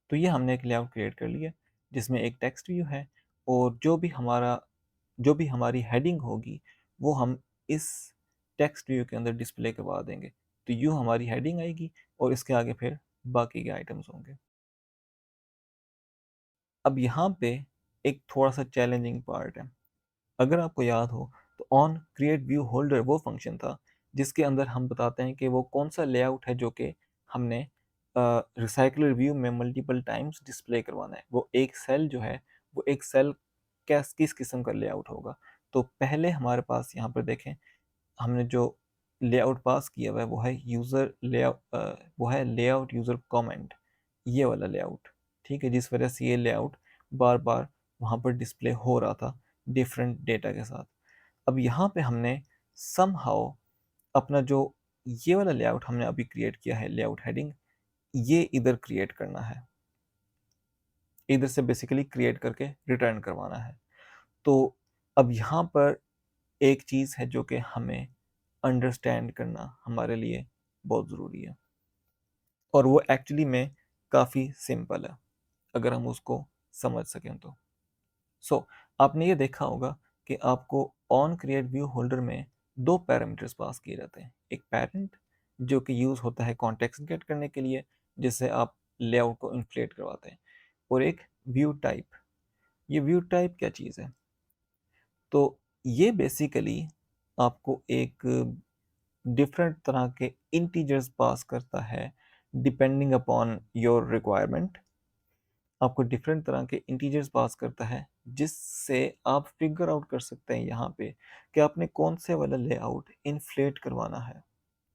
तो ये हमने एक लेआउट क्रिएट कर लिया जिसमें एक टेक्स्ट व्यू है, और जो भी हमारी हेडिंग होगी वो हम इस टेक्स्ट व्यू के अंदर डिस्प्ले करवा देंगे। तो यूँ हमारी हेडिंग आएगी और इसके आगे फिर बाकी के आइटम्स होंगे। अब यहाँ पे एक थोड़ा सा चैलेंजिंग पार्ट है। अगर आपको याद हो तो ऑन क्रिएट व्यू होल्डर वो फंक्शन था जिसके अंदर हम बताते हैं कि वो कौन सा लेआउट है जो कि हमने रिसाइकलर व्यू में मल्टीपल टाइम्स डिस्प्ले करवाना है। वो एक सेल जो है, वो एक सेल किस किस्म का लेआउट होगा। तो पहले हमारे पास यहाँ पर देखें, हमने जो लेआउट पास किया हुआ है वो है यूज़र लेआउट, वो है लेआउट यूज़र कमेंट, ये वाला लेआउट। ठीक है, जिस वजह से ये लेआउट बार बार वहाँ पर डिस्प्ले हो रहा था डिफरेंट डेटा के साथ। अब यहाँ पे हमने समहाउ अपना जो ये वाला लेआउट हमने अभी क्रिएट किया है, लेआउट हेडिंग, ये इधर क्रिएट करना है, इधर से बेसिकली क्रिएट करके रिटर्न करवाना है। तो अब यहाँ पर एक चीज़ है जो कि हमें अंडरस्टैंड करना हमारे लिए बहुत ज़रूरी है, और वो एक्चुअली में काफ़ी सिंपल है अगर हम उसको समझ सकें तो। आपने ये देखा होगा कि आपको ऑन क्रिएट व्यू होल्डर में दो पैरामीटर्स पास किए जाते हैं। एक पेरेंट जो कि यूज़ होता है कॉन्टेक्स्ट गेट करने के लिए, जिससे आप लेआउट को इन्फ्लेट करवाते हैं, और एक व्यू टाइप। ये व्यू टाइप क्या चीज़ है? तो ये बेसिकली आपको एक डिफरेंट तरह के इंटीजर्स पास करता है डिपेंडिंग अपॉन योर रिक्वायरमेंट। आपको डिफरेंट तरह के इंटीजर्स पास करता है जिससे आप फिगर आउट कर सकते हैं यहाँ पे कि आपने कौन से वाला लेआउट इन्फ्लेट करवाना है।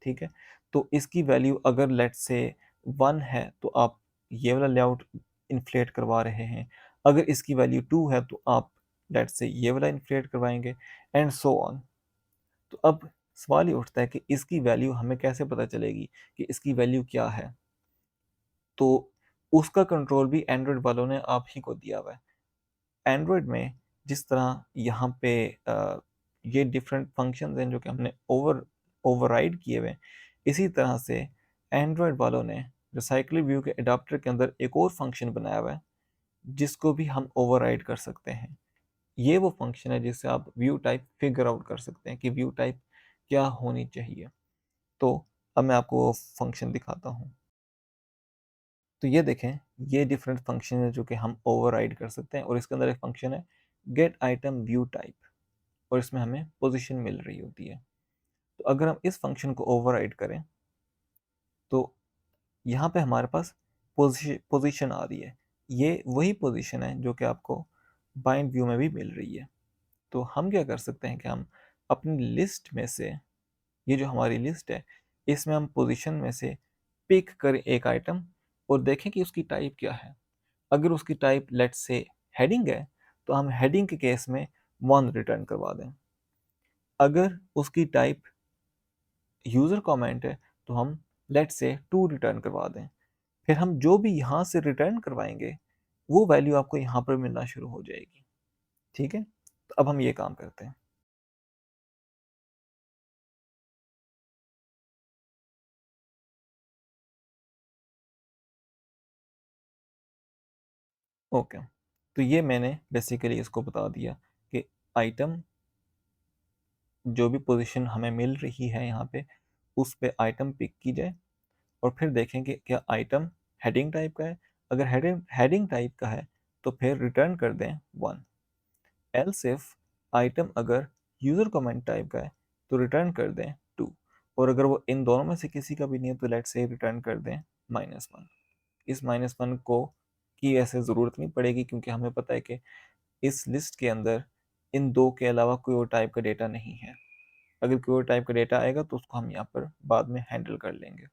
ठीक है, तो इसकी वैल्यू अगर लेट से 1 है तो आप ये वाला लेआउट इन्फ्लेट करवा रहे हैं। अगर इसकी वैल्यू 2 है तो आप लेट से ये वाला इन्फ्लेट करवाएंगे, एंड सो ऑन। तो अब सवाल ये उठता है कि इसकी वैल्यू हमें कैसे पता चलेगी कि इसकी वैल्यू क्या है? तो उसका कंट्रोल भी एंड्रॉयड वालों ने आप ही को दिया हुआ है। एंड्रॉयड में जिस तरह यहाँ पे ये डिफरेंट फंक्शंस हैं जो कि हमने ओवरराइड किए हुए हैं, इसी तरह से एंड्रॉयड वालों ने रिसाइकल व्यू के अडाप्टर के अंदर एक और फंक्शन बनाया हुआ है जिसको भी हम ओवरराइड कर सकते हैं। ये वो फंक्शन है जिससे आप व्यू टाइप फिगर आउट कर सकते हैं कि व्यू टाइप क्या होनी चाहिए। तो अब मैं आपको वो फंक्शन दिखाता हूँ। तो ये देखें, ये डिफरेंट फंक्शन है जो कि हम ओवरराइड कर सकते हैं, और इसके अंदर एक फंक्शन है गेट आइटम व्यू टाइप, और इसमें हमें पोजीशन मिल रही होती है। तो अगर हम इस फंक्शन को ओवरराइड करें तो यहाँ पे हमारे पास पोजीशन आ रही है। ये वही पोजीशन है जो कि आपको बाइंड व्यू में भी मिल रही है। तो हम क्या कर सकते हैं कि हम अपनी लिस्ट में से, ये जो हमारी लिस्ट है, इसमें हम पोजीशन में से पिक करें एक आइटम और देखें कि उसकी टाइप क्या है। अगर उसकी टाइप लेट्स से हेडिंग है तो हम हेडिंग के केस में 1 रिटर्न करवा दें। अगर उसकी टाइप यूज़र कमेंट है तो हम लेट्स से 2 रिटर्न करवा दें। फिर हम जो भी यहाँ से रिटर्न करवाएंगे वो वैल्यू आपको यहाँ पर मिलना शुरू हो जाएगी। ठीक है, तो अब हम ये काम करते हैं। ओके, तो ये मैंने बेसिकली इसको बता दिया कि आइटम, जो भी पोजीशन हमें मिल रही है यहाँ पे, उस पे आइटम पिक की जाए, और फिर देखेंगे क्या आइटम हेडिंग टाइप का है। अगर हेडिंग टाइप का है तो फिर रिटर्न कर दें 1। एल्स इफ आइटम अगर यूज़र कमेंट टाइप का है तो रिटर्न कर दें 2। और अगर वो इन दोनों में से किसी का भी नहीं है तो लेट से रिटर्न कर दें -1। इस -1 को की ऐसे ज़रूरत नहीं पड़ेगी क्योंकि हमें पता है कि इस लिस्ट के अंदर इन दो के अलावा कोई और टाइप का डेटा नहीं है। अगर कोई और टाइप का डेटा आएगा तो उसको हम यहाँ पर बाद में हैंडल कर लेंगे।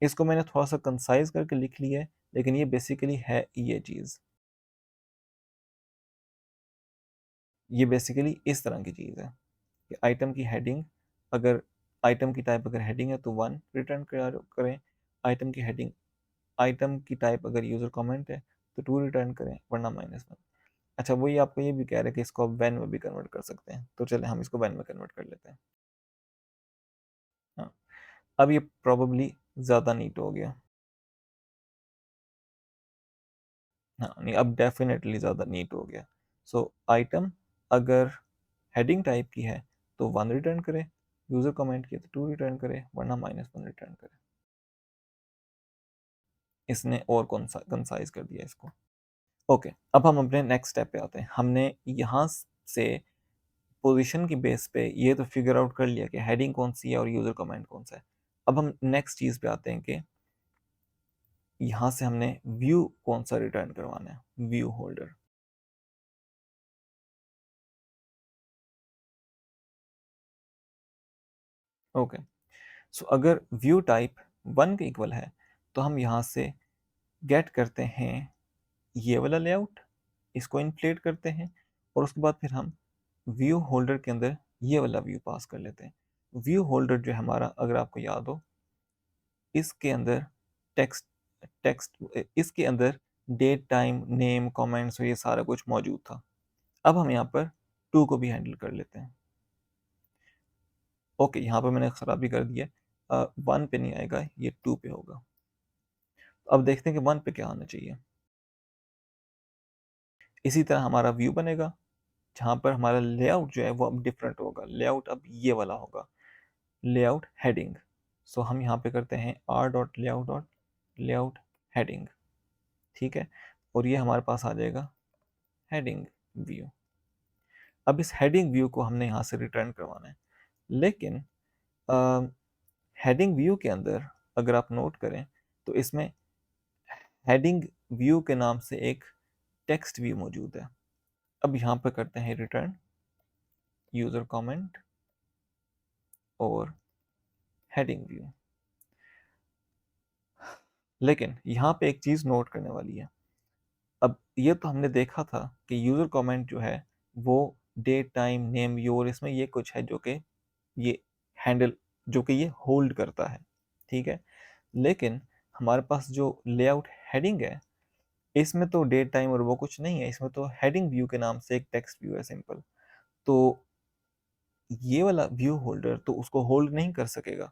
इसको मैंने थोड़ा सा कंसाइज करके लिख लिया है, लेकिन ये बेसिकली है ये चीज़। ये बेसिकली इस तरह की चीज़ है कि आइटम की हेडिंग, अगर आइटम की टाइप अगर हेडिंग है तो 1 रिटर्न करें। आइटम की हेडिंग, आइटम की टाइप अगर यूज़र कमेंट है तो 2 रिटर्न करें, वरना -1। अच्छा, वही आपको ये भी कह रहे हैं कि इसको आप वैन में भी कन्वर्ट कर सकते हैं, तो चले हम इसको वैन में कन्वर्ट कर लेते हैं। हाँ, अब ये प्रॉबली ज़्यादा नीट हो गया। हाँ, नहीं अब डेफिनेटली ज़्यादा नीट हो गया। सो आइटम अगर हेडिंग टाइप की है तो 1 रिटर्न करे, यूज़र कमेंट किया तो 2 रिटर्न करे, वरना -1 रिटर्न करे। इसने और कौन सा कंसाइज कर दिया इसको। ओके, अब हम अपने नेक्स्ट स्टेप पे आते हैं। हमने यहाँ से पोजीशन की बेस पे ये तो फिगर आउट कर लिया कि हेडिंग कौन सी है और यूज़र कमेंट कौन सा है। अब हम नेक्स्ट चीज़ पे आते हैं कि यहाँ से हमने व्यू कौन सा रिटर्न करवाना है, व्यू होल्डर। ओके, सो अगर व्यू टाइप 1 के इक्वल है तो हम यहाँ से गेट करते हैं ये वाला लेआउट, इसको इन्फ्लेट करते हैं और उसके बाद फिर हम व्यू होल्डर के अंदर ये वाला व्यू पास कर लेते हैं। व्यू होल्डर जो है हमारा, अगर आपको याद हो, इसके अंदर टेक्स्ट टेक्स्ट इसके अंदर डेट, टाइम, नेम, कमेंट्स और ये सारा कुछ मौजूद था। अब हम यहाँ पर 2 को भी हैंडल कर लेते हैं। ओके, यहाँ पर मैंने खराबी कर दी है, 1 पे नहीं आएगा, ये 2 पे होगा। अब देखते हैं कि 1 पे क्या आना चाहिए। इसी तरह हमारा व्यू बनेगा जहाँ पर हमारा लेआउट जो है वो अब डिफरेंट होगा। लेआउट अब ये वाला होगा, लेआउट हेडिंग। सो हम यहाँ पे करते हैं r.layout हेडिंग, ठीक है, और ये हमारे पास आ जाएगा हेडिंग व्यू। अब इस हेडिंग व्यू को हमने यहाँ से रिटर्न करवाना है, लेकिन हेडिंग व्यू के अंदर अगर आप नोट करें तो इसमें हेडिंग व्यू के नाम से एक टेक्स्ट व्यू मौजूद है। अब यहाँ पर करते हैं रिटर्न यूज़र कमेंट और हेडिंग व्यू। लेकिन यहाँ पे एक चीज़ नोट करने वाली है। अब ये तो हमने देखा था कि यूज़र कमेंट जो है वो डेट, टाइम, नेम, व्यू और इसमें ये कुछ है जो कि ये हैंडल, जो कि ये होल्ड करता है, ठीक है। लेकिन हमारे पास जो लेआउट हेडिंग है इसमें तो डेट, टाइम और वो कुछ नहीं है, इसमें तो हेडिंग व्यू के नाम से एक टेक्स्ट व्यू है सिंपल। तो ये वाला व्यू होल्डर तो उसको होल्ड नहीं कर सकेगा।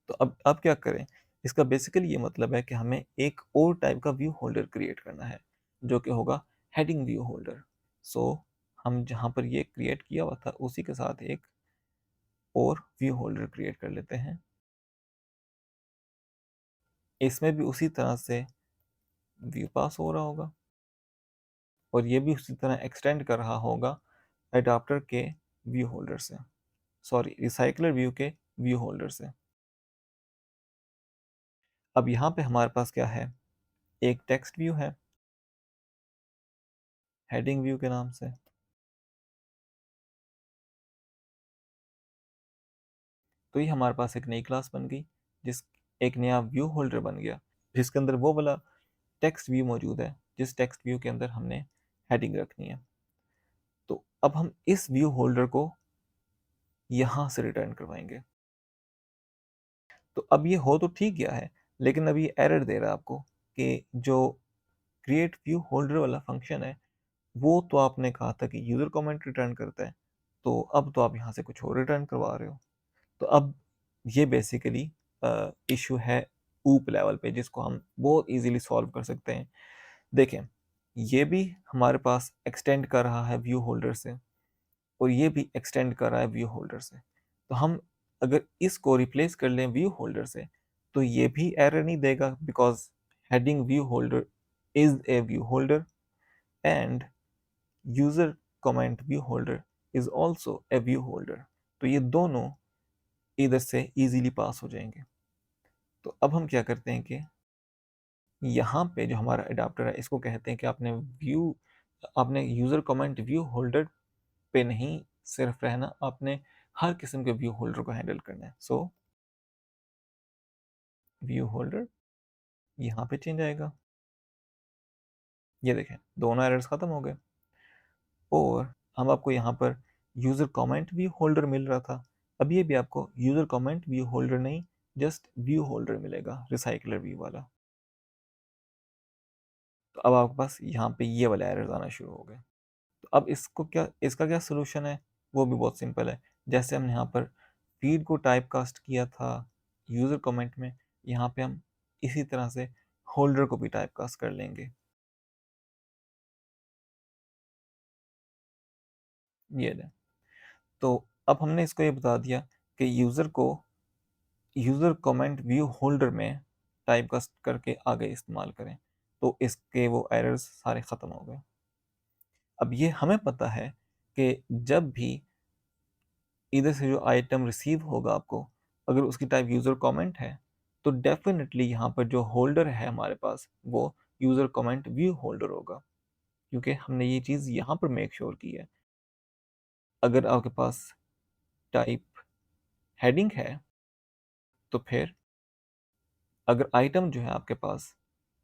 तो अब क्या करें, इसका बेसिकली ये मतलब है कि हमें एक और टाइप का व्यू होल्डर क्रिएट करना है जो कि होगा हेडिंग व्यू होल्डर। सो हम जहाँ पर ये क्रिएट किया हुआ था उसी के साथ एक और व्यू होल्डर क्रिएट कर लेते हैं। इसमें भी उसी तरह से व्यू पास हो रहा होगा और ये भी उसी तरह एक्सटेंड कर रहा होगा एडाप्टर के व्यू होल्डर से, सॉरी रिसाइकलर व्यू के व्यू होल्डर से। अब यहाँ पे हमारे पास क्या है, एक टेक्स्ट व्यू है हेडिंग व्यू के नाम से। तो ये हमारे पास एक नई क्लास बन गई, जिस एक नया व्यू होल्डर बन गया जिसके अंदर वो वाला टेक्स्ट व्यू मौजूद है जिस टेक्स्ट व्यू के अंदर हमने हेडिंग रखनी है। तो अब हम इस व्यू होल्डर को यहाँ से रिटर्न करवाएंगे। तो अब ये हो तो ठीक गया है, लेकिन अब ये एरर दे रहा है आपको कि जो क्रिएट व्यू होल्डर वाला फंक्शन है वो तो आपने कहा था कि यूज़र कमेंट रिटर्न करता है, तो अब तो आप यहाँ से कुछ और रिटर्न करवा रहे हो। तो अब ये बेसिकली इशू है ऊप लेवल पे, जिसको हम बहुत इजीली सॉल्व कर सकते हैं। देखें, ये भी हमारे पास एक्सटेंड कर रहा है व्यू होल्डर से और ये भी एक्सटेंड कर रहा है व्यू होल्डर से। तो हम अगर इसको रिप्लेस कर लें व्यू होल्डर से तो ये भी एरर नहीं देगा, because heading view holder is a view holder and user comment view holder is also a view holder. तो ये दोनों इधर से इजीली पास हो जाएंगे। तो अब हम क्या करते हैं कि यहाँ पे जो हमारा अडाप्टर है इसको कहते हैं कि आपने यूजर कमेंट व्यू होल्डर पे नहीं सिर्फ रहना, आपने हर किस्म के व्यू होल्डर को हैंडल करना है। सो व्यू होल्डर यहाँ पे चेंज आएगा। ये देखें, दोनों एरर्स खत्म हो गए और हम आपको यहाँ पर यूजर कमेंट व्यू होल्डर मिल रहा था, अब ये भी आपको यूजर कमेंट व्यू होल्डर नहीं, जस्ट व्यू होल्डर मिलेगा, रिसाइकलर व्यू वाला। तो अब आपके पास यहाँ पे ये वाले एरर्स आना शुरू हो गए। तो अब इसका क्या सोल्यूशन है, वो भी बहुत सिंपल है। जैसे हमने यहाँ पर फीड को टाइप कास्ट किया था यूज़र कमेंट में, यहाँ पे हम इसी तरह से होल्डर को भी टाइप कास्ट कर लेंगे। ये दें। तो अब हमने इसको ये बता दिया कि यूज़र को यूज़र कमेंट व्यू होल्डर में टाइप कास्ट करके आगे इस्तेमाल करें, तो इसके वो एरर्स सारे ख़त्म हो गए। अब ये हमें पता है कि जब भी इधर से जो आइटम रिसीव होगा आपको, अगर उसकी टाइप यूज़र कमेंट है, तो डेफिनेटली यहाँ पर जो होल्डर है हमारे पास वो यूज़र कमेंट व्यू होल्डर होगा, क्योंकि हमने ये चीज़ यहाँ पर मेक श्योर की है। अगर आपके पास टाइप हेडिंग है, तो फिर अगर आइटम जो है आपके पास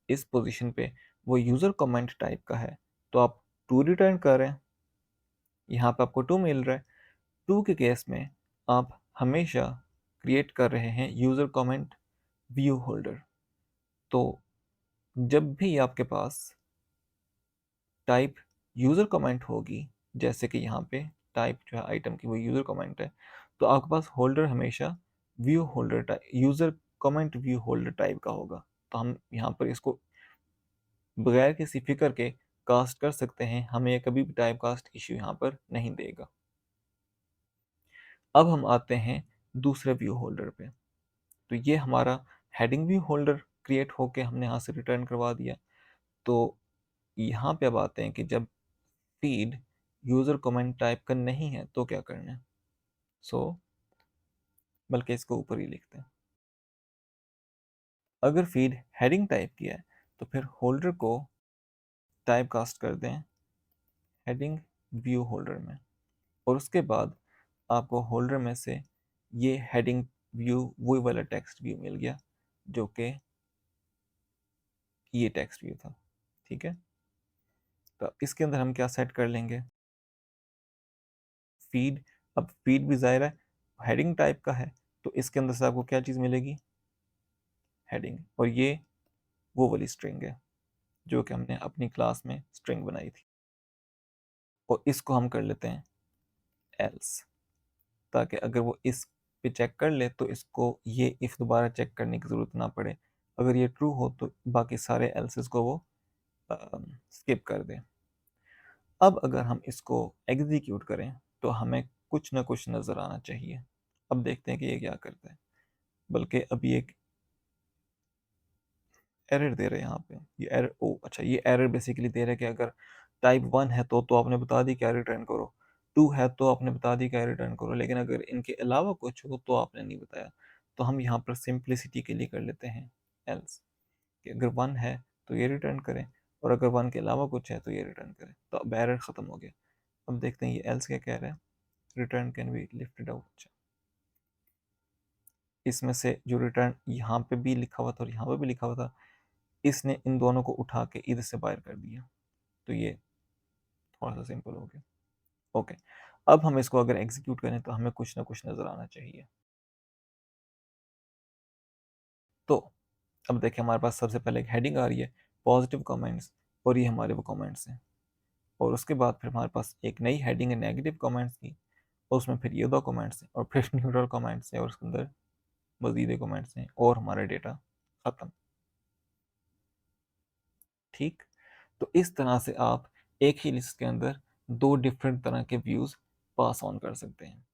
इस पोजीशन पे वो यूज़र कमेंट टाइप का है, तो आप टू रिटर्न कर रहे हैं, यहाँ पे आपको टू मिल रहा है। टू के केस में आप हमेशा क्रिएट कर रहे हैं यूज़र कमेंट व्यू होल्डर। तो जब भी आपके पास टाइप यूज़र कमेंट होगी, जैसे कि यहाँ पे टाइप जो है आइटम की वो यूज़र कमेंट है, तो आपके पास होल्डर हमेशा view holder type user comment view holder type का होगा। तो हम यहाँ पर इसको बगैर किसी फिक्र के कास्ट कर सकते हैं, हमें ये कभी भी टाइप कास्ट इश्यू यहाँ पर नहीं देगा। अब हम आते हैं दूसरे व्यू होल्डर पे। तो ये हमारा हेडिंग व्यू होल्डर क्रिएट होके हमने यहाँ से रिटर्न करवा दिया। तो यहाँ पे अब आते हैं कि जब फीड यूज़र कमेंट टाइप का नहीं है तो क्या करना है। बल्कि इसको ऊपर ही लिखते हैं। अगर फीड हेडिंग टाइप किया है तो फिर होल्डर को टाइप कास्ट कर दें हेडिंग व्यू होल्डर में, और उसके बाद आपको होल्डर में से ये हेडिंग व्यू वही वाला टेक्स्ट व्यू मिल गया जो कि ये टेक्स्ट व्यू था। ठीक है, तो इसके अंदर हम क्या सेट कर लेंगे, फीड। अब फीड भी ज़ाहिर है हेडिंग टाइप का है, तो इसके अंदर से आपको क्या चीज़ मिलेगी, हेडिंग। और ये वो वाली स्ट्रिंग है जो कि हमने अपनी क्लास में स्ट्रिंग बनाई थी, और इसको हम कर लेते हैं एल्स, ताकि अगर वो इस पे चेक कर ले तो इसको ये इफ़ दोबारा चेक करने की ज़रूरत ना पड़े। अगर ये ट्रू हो तो बाकी सारे एल्सेस को वो स्किप कर दें। अब अगर हम इसको एग्जीक्यूट करें तो हमें कुछ ना कुछ नज़र आना चाहिए। अब देखते हैं कि ये क्या करता है। बल्कि अभी एक एरर दे रहे हैं यहाँ पे, ये एरर, ओ अच्छा, ये एरर बेसिकली दे रहे हैं कि अगर टाइप 1 है तो आपने बता दी क्या रिटर्न करो, 2 है तो आपने बता दी क्या रिटर्न करो, लेकिन अगर इनके अलावा कुछ हो तो आपने नहीं बताया। तो हम यहाँ पर सिंप्लिसिटी के लिए कर लेते हैं एल्स, कि अगर 1 है तो ये रिटर्न करें, और अगर 1 के अलावा कुछ है तो ये रिटर्न करें। तो अब एरर ख़त्म हो गया। अब देखते हैं ये एल्स क्या कह रहा है, return can be lifted out. इसमें से जो रिटर्न यहाँ पे भी लिखा हुआ था और यहाँ पे भी लिखा हुआ था, इसने इन दोनों को उठा के इधर से बाहर कर दिया। तो ये थोड़ा सा सिंपल हो गया। ओके, अब हम इसको अगर एग्जीक्यूट करें तो हमें कुछ ना कुछ नज़र आना चाहिए। तो अब देखिए हमारे पास सबसे पहले एक हेडिंग आ रही है, पॉजिटिव कमेंट्स, और ये हमारे वो कमेंट्स हैं। और उसके बाद फिर हमारे पास एक नई हेडिंग है नेगेटिव कमेंट्स की, और उसमें फिर ये दो कमेंट्स हैं, और फिर न्यूट्रल कमेंट्स हैं, और उसके अंदर मजीद कमेंट्स हैं, और हमारा डेटा ख़त्म। ठीक, तो इस तरह से आप एक ही लिस्ट के अंदर दो डिफरेंट तरह के व्यूज़ पास ऑन कर सकते हैं।